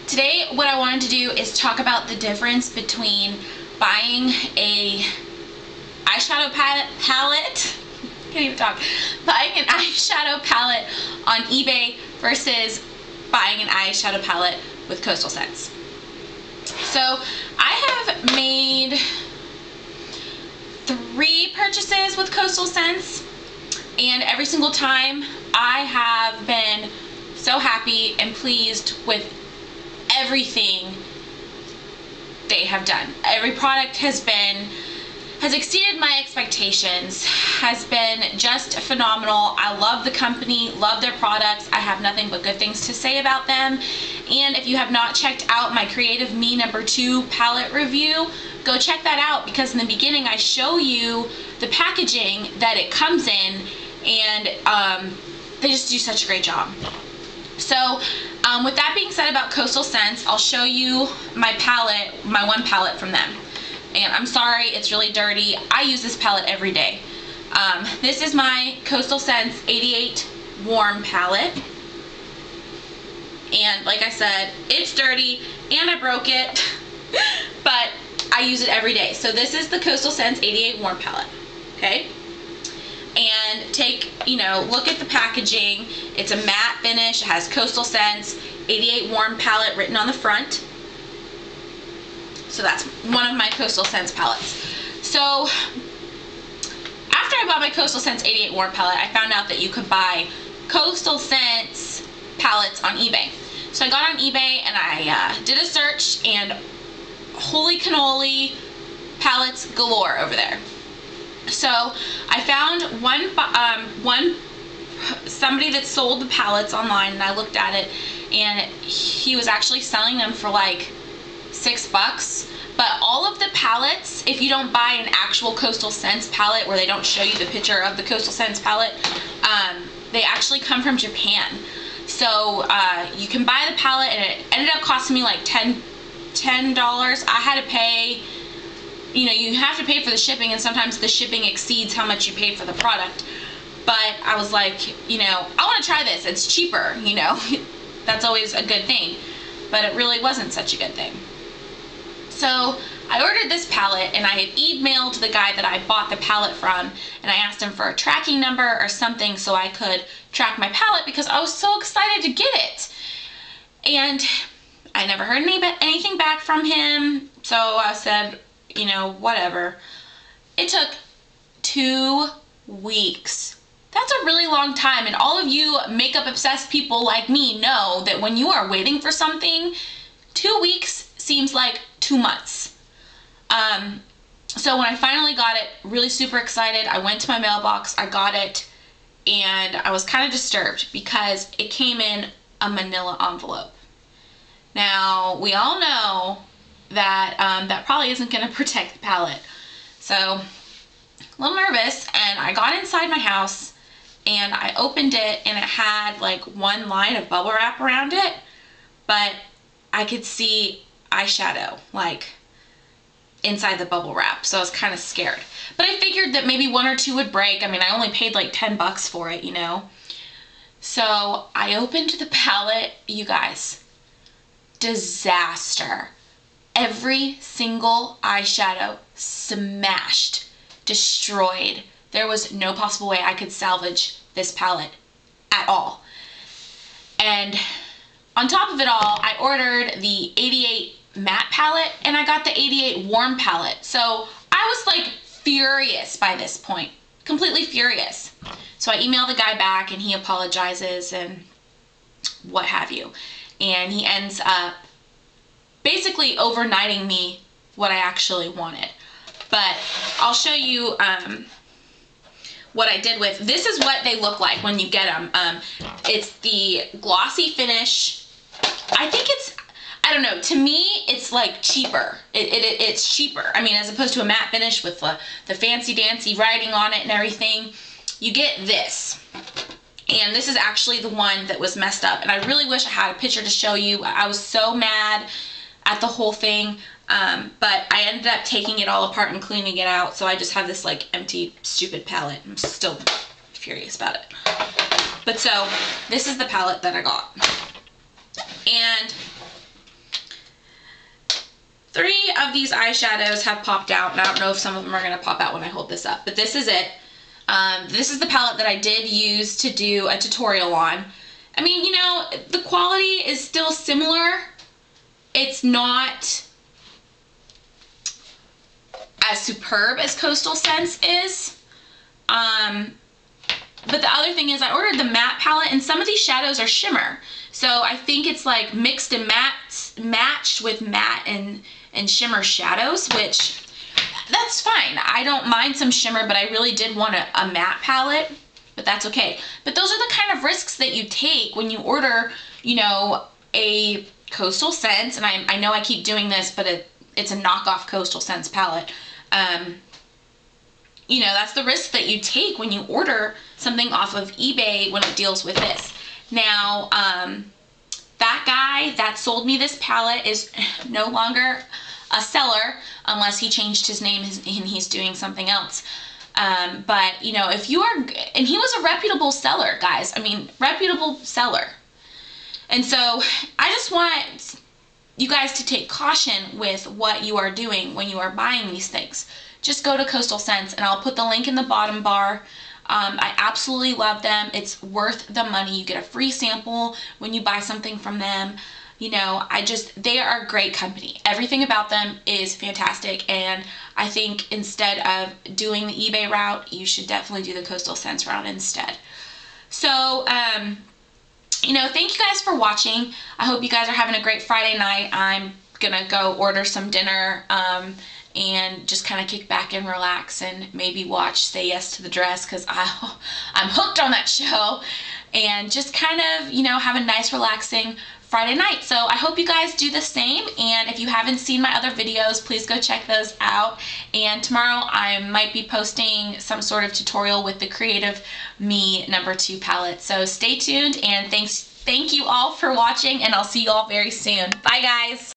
Today what I wanted to do is talk about the difference between buying a eyeshadow palette, can't even talk, buying an eyeshadow palette on eBay versus buying an eyeshadow palette with Coastal Scents. So I have made 3 purchases with Coastal Scents, and every single time I have been so happy and pleased with everything they have done. Every product has exceeded my expectations, has been just phenomenal. I love the company, love their products. I have nothing but good things to say about them. And if you have not checked out my Creative Me #2 palette review, go check that out, because in the beginning I show you the packaging that it comes in, and they just do such a great job. So with that being said about Coastal Scents, I'll show you my palette, my one palette from them. And I'm sorry, it's really dirty. I use this palette every day. This is my Coastal Scents 88 Warm palette. And like I said, it's dirty and I broke it, but I use it every day. So this is the Coastal Scents 88 Warm palette, okay? And look at the packaging. It's a matte finish. It has Coastal Scents 88 Warm palette written on the front. So that's one of my Coastal Scents palettes. So after I bought my Coastal Scents 88 Warm palette, I found out that you could buy Coastal Scents palettes on eBay. So I got on eBay and I did a search, and holy cannoli, palettes galore over there. So I found somebody that sold the palettes online, and I looked at it, and he was actually selling them for like $6. But all of the palettes, if you don't buy an actual Coastal Scents palette where they don't show you the picture of the Coastal Scents palette, they actually come from Japan. So you can buy the palette, and it ended up costing me like $10. I had to pay, you have to pay for the shipping, and sometimes the shipping exceeds how much you paid for the product. But I was like, I want to try this. It's cheaper, That's always a good thing. But it really wasn't such a good thing. So I ordered this palette, and I had emailed the guy that I bought the palette from, and I asked him for a tracking number or something so I could track my palette, because I was so excited to get it. And I never heard anything back from him, so I said, whatever. It took 2 weeks. That's a really long time, and all of you makeup obsessed people like me know that when you are waiting for something, 2 weeks seems like 2 months. So when I finally got it, really super excited, I went to my mailbox, I got it, and I was kind of disturbed because it came in a manila envelope. Now, we all know that that probably isn't going to protect the palette. So, a little nervous, and I got inside my house, and I opened it, and it had like one line of bubble wrap around it, but I could see eyeshadow like inside the bubble wrap, so I was kind of scared. But I figured that maybe 1 or 2 would break. I mean, I only paid like $10 for it, So I opened the palette, you guys. Disaster. Every single eyeshadow smashed, destroyed. There was no possible way I could salvage this palette at all. And on top of it all, I ordered the 88 matte palette, and I got the 88 warm palette. So I was like furious by this point, completely furious. So I emailed the guy back, and he apologizes and what have you. And he ends up basically overnighting me what I actually wanted. But I'll show you what I did with. This is what they look like when you get them. It's the glossy finish. I think I don't know, to me it's like cheaper. It's cheaper. I mean, as opposed to a matte finish with the fancy dancy writing on it and everything, you get this. And this is actually the one that was messed up, and I really wish I had a picture to show you. I was so mad at the whole thing, but I ended up taking it all apart and cleaning it out, so I just have this like empty, stupid palette. I'm still furious about it. But so, this is the palette that I got. And 3 of these eyeshadows have popped out, and I don't know if some of them are going to pop out when I hold this up, but this is it. This is the palette that I did use to do a tutorial on. I mean, you know, the quality is still similar. It's not as superb as Coastal Scents is. But the other thing is I ordered the matte palette, and some of these shadows are shimmer. So I think it's like mixed and matched with matte and shimmer shadows, which that's fine. I don't mind some shimmer, but I really did want a matte palette, but that's okay. But those are the kind of risks that you take when you order, you know, a Coastal Scents, and I know I keep doing this, but it's a knockoff Coastal Scents palette. You know, that's the risk that you take when you order something off of eBay when it deals with this. Now, that guy that sold me this palette is no longer a seller unless he changed his name and he's doing something else. But, you know, if you are, and he was a reputable seller, guys. I mean, reputable seller. And so I just want you guys to take caution with what you are doing when you are buying these things. Just go to Coastal Scents, and I'll put the link in the bottom bar. I absolutely love them. It's worth the money. You get a free sample when you buy something from them. You know, they are a great company. Everything about them is fantastic, and I think instead of doing the eBay route, you should definitely do the Coastal Scents route instead. So, you know, thank you guys for watching. I hope you guys are having a great Friday night. I'm gonna go order some dinner, and just kind of kick back and relax and maybe watch Say Yes to the Dress, because I'm hooked on that show, and just kind of, you know, have a nice relaxing Friday night. So I hope you guys do the same, and if you haven't seen my other videos, please go check those out. And tomorrow I might be posting some sort of tutorial with the Creative Me #2 palette. So stay tuned, and thank you all for watching, and I'll see you all very soon. Bye guys!